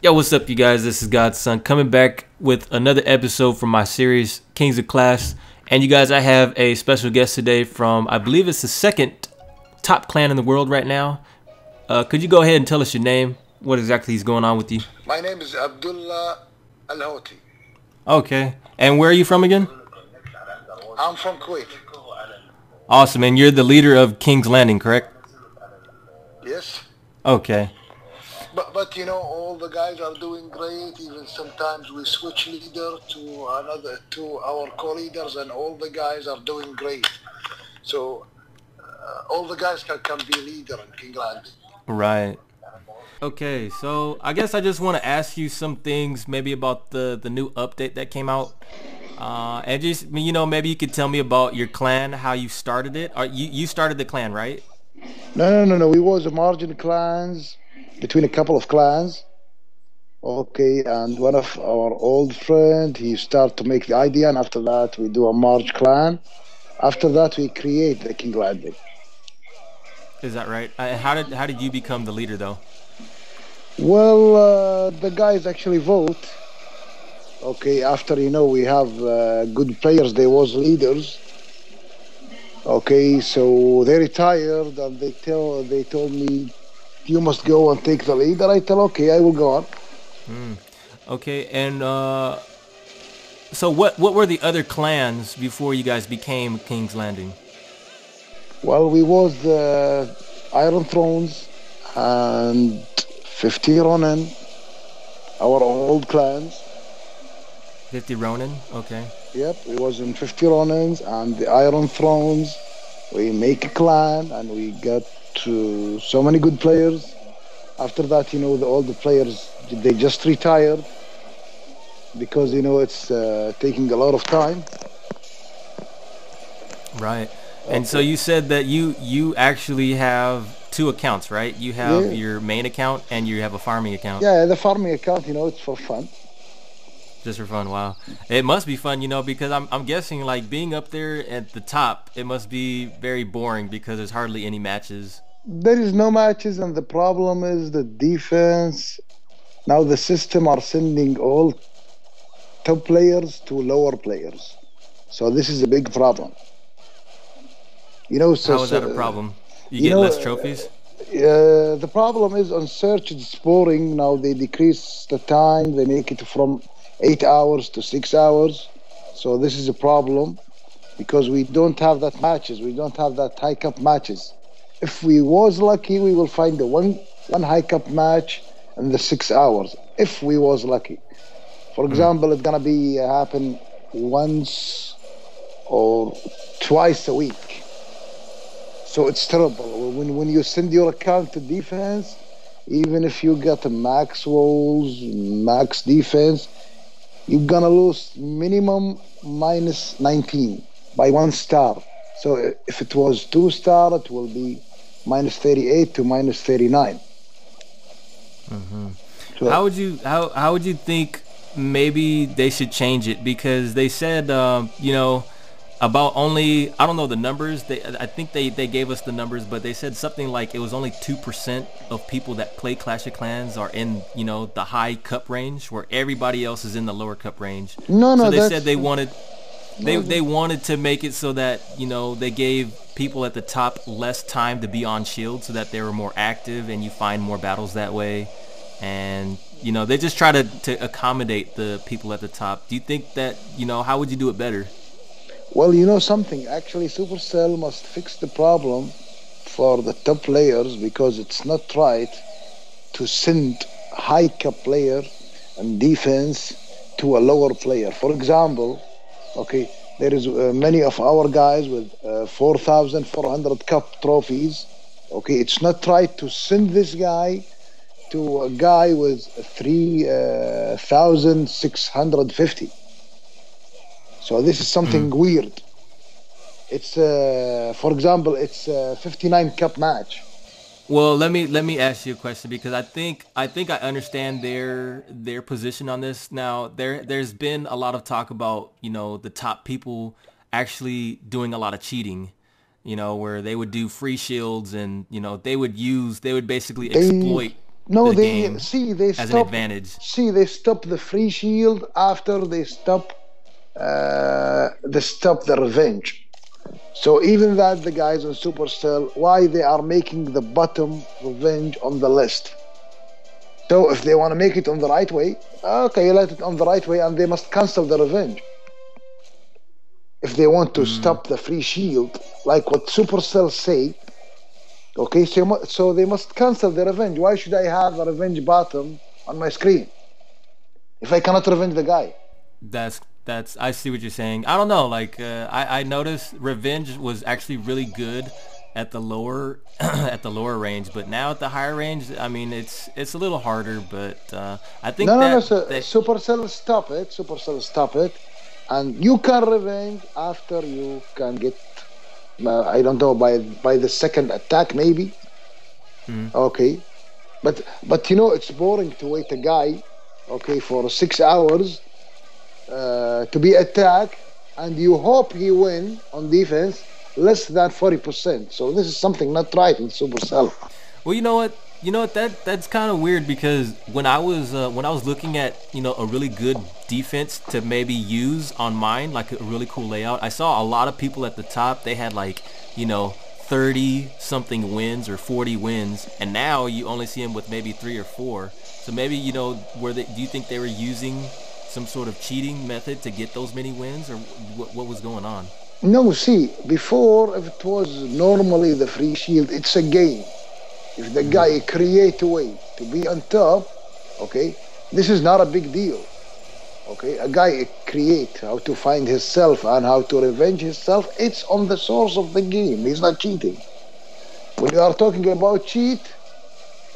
Yo, what's up, you guys? This is Godson coming back with another episode from my series, Kings of Clash. And you guys, I have a special guest today from, I believe it's the second top clan in the world right now. Could you go ahead and tell us your name? What exactly is going on with you? My name is Abdullah Al-Houthi. Okay. And where are you from again? I'm from Kuwait. Awesome. And you're the leader of King's Landing, correct? Yes. Okay. But you know, all the guys are doing great. Even sometimes we switch leader to our co-leaders, and all the guys are doing great. So all the guys can be leader in King Landing. Right. Okay, so I guess I just want to ask you some things maybe about the new update that came out. And just, you know, maybe you could tell me about your clan, how you started it. Or you started the clan, right? No. We was a margin clans between a couple of clans. Okay, and one of our old friend, he started to make the idea, and after that we do a merge clan. After that we create the King Landing. Is that right? How did you become the leader though? Well, the guys actually vote. Okay, after we have good players, they was leaders. Okay, so they retired and they told me, you must go and take the lead. And I tell, okay, I will go on. Okay, and so what were the other clans before you guys became King's Landing? Well, we was the Iron Thrones and 50 Ronin, our old clans. 50 Ronin, okay. Yep, we was in 50 Ronins and the Iron Thrones. We make a clan and we got so many good players. After that, all the players, they just retired because, it's taking a lot of time. Right. Okay. And so you said that you actually have two accounts, right? You have your main account and you have a farming account. Yeah, the farming account, it's for fun. Just for fun, wow. It must be fun, because I'm guessing like being up there at the top, it must be very boring because there's hardly any matches. There is no matches, and the problem is the defense. Now the system are sending all top players to lower players. So this is a big problem. How is that a problem? You get less trophies? The problem is on search and exploring. Now they decrease the time. They make it from 8 hours to 6 hours. So this is a problem because we don't have that matches. We don't have that high cup matches. If we was lucky, we will find the one high cup match in the 6 hours. If we was lucky. For example, it's gonna be happen once or twice a week. So it's terrible. When you send your account to defense, even if you get a max walls, max defense, you're gonna lose minimum minus 19 by 1 star. So if it was 2 star, it will be minus 38 to minus 39. So how would you think maybe they should change it? Because they said about only, I don't know the numbers. I think they gave us the numbers, but they said something like it was only 2% of people that play Clash of Clans are in the high cup range, where everybody else is in the lower cup range. So they said they wanted they wanted to make it so that they gave people at the top less time to be on shield, so that they were more active and you find more battles that way. And they just try to accommodate the people at the top. Do you think that how would you do it better? Well, something. Actually, Supercell must fix the problem for the top players, because it's not right to send high cup player and defense to a lower player. For example, okay, there is many of our guys with 4,400 cup trophies. Okay, it's not right to send this guy to a guy with 3,650. So this is something weird. It's for example, it's a 59 cup match. Well, let me ask you a question, because I think I understand their position on this. Now, there's been a lot of talk about the top people actually doing a lot of cheating, where they would do free shields and they would basically exploit No, the they game see they as an stop. advantage. See, they stop the free shield after they stop. They stop the revenge. So even that the guys on Supercell, why they are making the bottom revenge on the list. So if they want to make it on the right way, okay, let it on the right way, and they must cancel the revenge. If they want to Mm. stop the free shield, like what Supercell say, okay, so they must cancel the revenge. Why should I have a revenge bottom on my screen if I cannot revenge the guy? That's I see what you're saying. I don't know. Like I noticed Revenge was actually really good at the lower at the lower range, but now at the higher range, I mean it's a little harder. But I think No, no, no. that So that Supercell stop it. Supercell stop it, and you can revenge after you can get. I don't know by the second attack maybe. mm, Okay, but you know it's boring to wait a guy, okay, for 6 hours to be attacked, and you hope he win on defense less than 40%. So this is something not right in Supercell. well, you know what that's kind of weird because when I was looking at a really good defense to maybe use on mine, like a really cool layout, I saw a lot of people at the top. They had like 30 something wins or 40 wins, and now you only see them with maybe 3 or 4. So maybe do you think they were using some sort of cheating method to get those many wins, or what was going on? No, see, before if it was normally the free shield, it's a game. If the Mm, guy create a way to be on top, okay, this is not a big deal. Okay, a guy create how to find himself and how to revenge himself. It's on the source of the game. He's not cheating. When you are talking about cheat,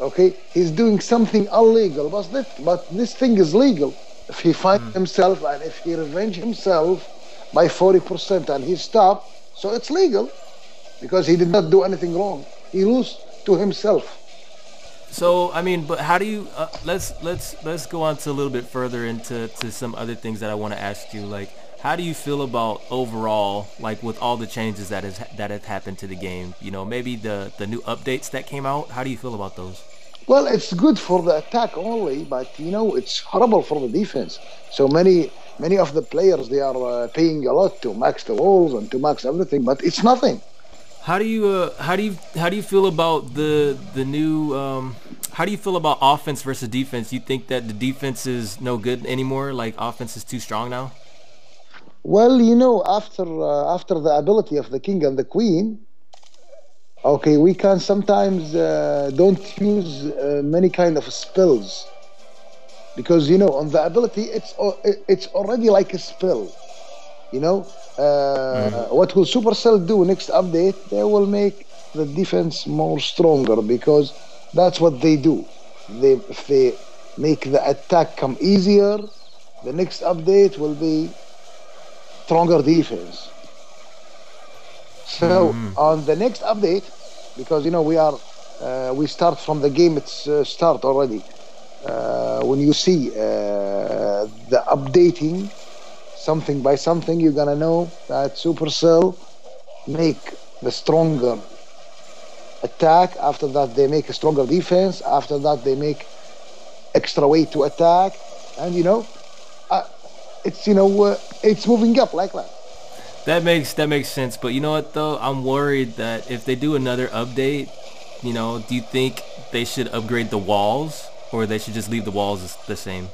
okay, he's doing something illegal, but this thing is legal. If he finds mm. himself and if he revenge himself by 40% and he stop, so it's legal because he did not do anything wrong. He lose to himself. So I mean, but how do you? Let's go on to a little bit further into some other things that I want to ask you. Like, how do you feel about overall, like with all the changes that have happened to the game? Maybe the new updates that came out. How do you feel about those? Well, it's good for the attack only, but it's horrible for the defense. So many of the players they are paying a lot to max the walls and to max everything, but it's nothing. How do you feel about the new how do you feel about offense versus defense? You think that the defense is no good anymore? Like offense is too strong now? Well, after the ability of the king and the queen, okay, we can sometimes don't use many kind of spells because on the ability it's already like a spell. You know, Mm. what will Supercell do next update? They will make the defense more stronger because that's what they do. If they make the attack come easier, the next update will be stronger defense. So Mm-hmm. on the next update, because we start from the game, it's start already. When you see the updating something by something, you're gonna know that Supercell make the stronger attack. After that, they make a stronger defense. After that, they make extra way to attack, and uh, it's moving up like that. That makes sense. But you know what though? I'm worried that if they do another update, do you think they should upgrade the walls or they should just leave the walls the same?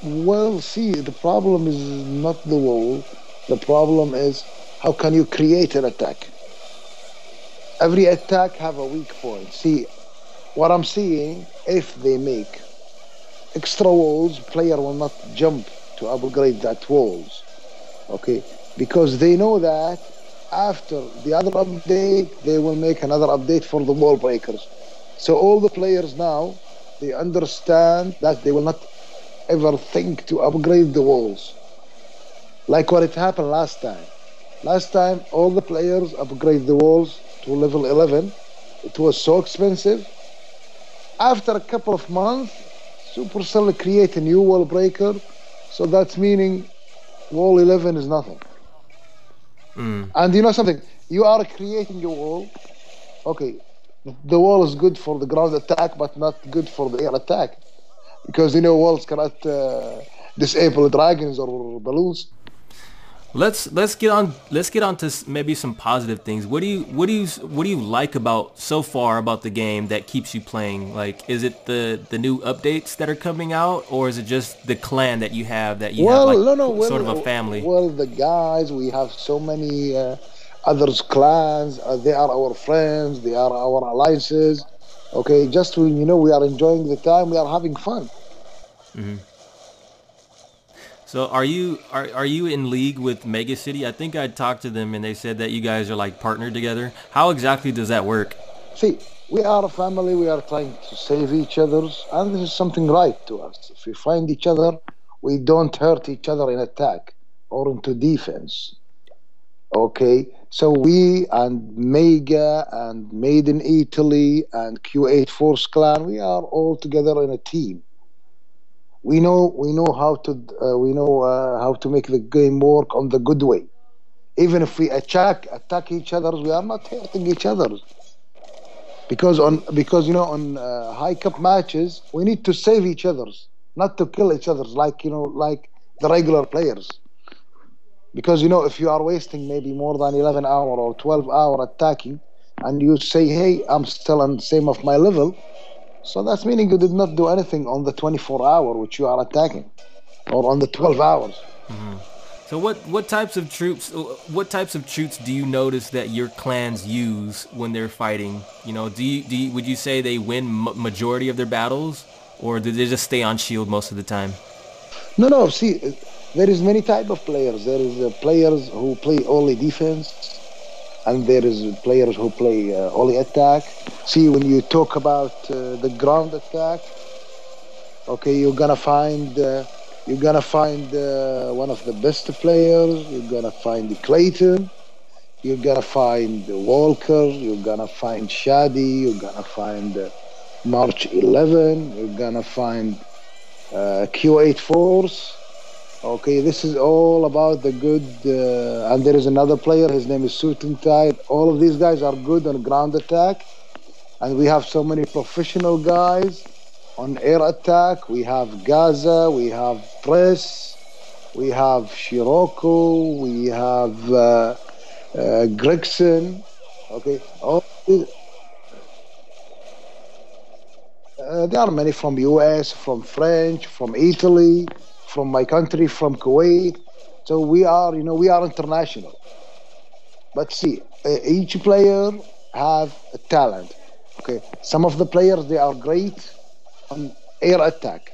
Well, see, the problem is not the wall. The problem is how can you create an attack? Every attack have a weak point. See, what I'm seeing, if they make extra walls, player will not jump to upgrade that walls. Okay, because they know that after the other update, they will make another update for the wall breakers. So all the players now, they understand that they will not ever think to upgrade the walls. Like what it happened last time. Last time, all the players upgrade the walls to level 11. It was so expensive. After a couple of months, Supercell create a new wall breaker. So that's meaning wall 11 is nothing. Mm. And you know something? You are creating a wall. Okay, the wall is good for the ground attack, but not good for the air attack, because walls cannot disable dragons or balloons. Let's get on to maybe some positive things. What do you like about so far about the game that keeps you playing? Like, is it the new updates that are coming out, or is it just the clan that you have Well, like no, no. sort of a family? Well, the guys, we have so many others clans. They are our friends. They are our alliances. Okay, just when we are enjoying the time, we are having fun. So are you in league with Mega City? I think I talked to them and they said that you guys are like partnered together. How exactly does that work? See, we are a family. We are trying to save each other's, and this is something right to us. If we find each other, we don't hurt each other in attack or into defense. Okay, so we and Mega and Made in Italy and Q8 Force Clan, we are all together in a team. We know how to make the game work on the good way. Even if we attack each other, we are not hurting each other, because on high cup matches we need to save each other's, not to kill each other's like the regular players. Because if you are wasting maybe more than 11 hour or 12 hour attacking, and you say, hey, I'm still on the same of my level, so that's meaning you did not do anything on the 24 hour which you are attacking, or on the 12 hours. So what types of troops do you notice that your clans use when they're fighting? Would you say they win majority of their battles, or do they just stay on shield most of the time? No, no. See, there is many type of players. There is players who play only defense, and there is players who play only attack. See, when you talk about the ground attack, okay, you're gonna find one of the best players. You're gonna find Clayton. You're gonna find Walker. You're gonna find Shadi. You're gonna find March 11. You're gonna find Q8 Force. Okay, this is all about the good. And there is another player. His name is Suit and Tide. All of these guys are good on ground attack, and we have so many professional guys on air attack. We have Gaza. We have Press. We have Shiroko. We have Gregson. Okay, there are many from US, from French, from Italy, from my country, from Kuwait. So we are international. But see, each player have a talent. Okay, some of the players, they are great on air attack.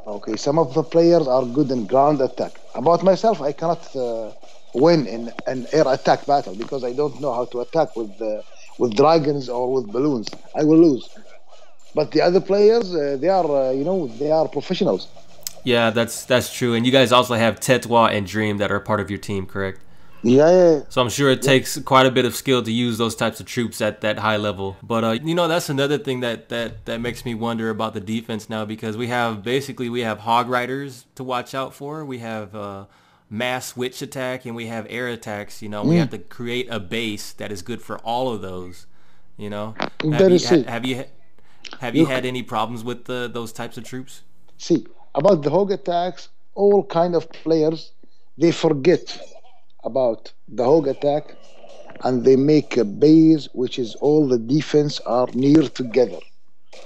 Okay, some of the players are good in ground attack. About myself, I cannot win in an air attack battle, because I don't know how to attack with dragons or with balloons. I will lose. But the other players, they are professionals. Yeah, that's true. And you guys also have Tetwa and Dream that are part of your team, correct? Yeah, yeah, So I'm sure it yeah. takes quite a bit of skill to use those types of troops at that high level. But that's another thing that makes me wonder about the defense now, because we have hog riders to watch out for. We have mass witch attack, and we have air attacks. We have Mm. to create a base that is good for all of those. You know, have That you is ha- it. have you have you You had any problems with those types of troops? see about the hog attacks. All kind of players, they forget about the hog attack, and they make a base which is all the defense are near together.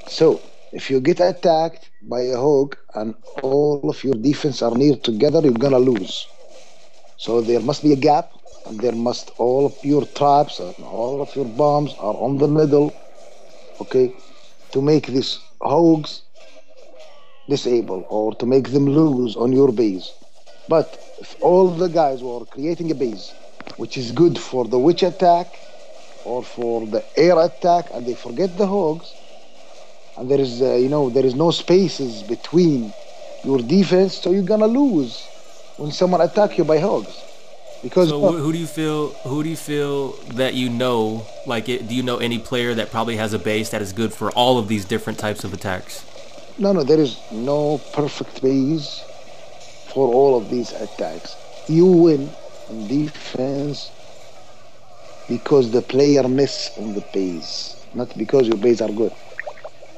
So if you get attacked by a hog and all of your defense are near together, you're gonna lose. So there must be a gap, and there must all of your traps and all of your bombs are on the middle. Okay, to make these hogs disable, or to make them lose on your base. But if all the guys were creating a base which is good for the witch attack or for the air attack, and they forget the hogs, and there is no spaces between your defense, so you're gonna lose when someone attack you by hogs. Because So who do you feel that like do you know any player that probably has a base that is good for all of these different types of attacks? no, there is no perfect base for all of these attacks. You win in defense, because the player miss on the base, not because your base are good.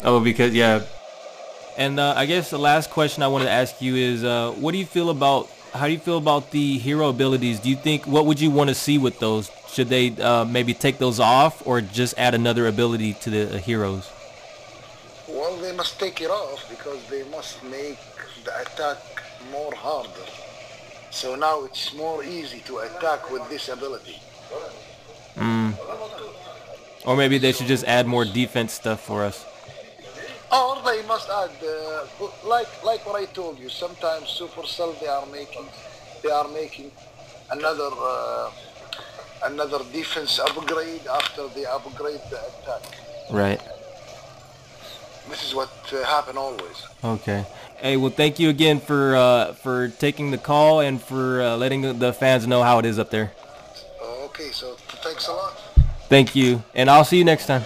Oh, because yeah. And I guess the last question I wanted to ask you is, what do you feel about? How do you feel about the hero abilities? Do you think what would you want to see with those? Should they maybe take those off or just add another ability to the heroes? Well, they must take it off because they must make the attack more harder. So now it's more easy to attack with this ability. Or maybe they should just add more defense stuff for us. Or they must add, like what I told you. Sometimes Supercell they are making another another defense upgrade after they upgrade the attack. Right. This is what happen always. Okay. Hey, well, thank you again for taking the call and for letting the fans know how it is up there. Okay, so thanks a lot. Thank you, and I'll see you next time.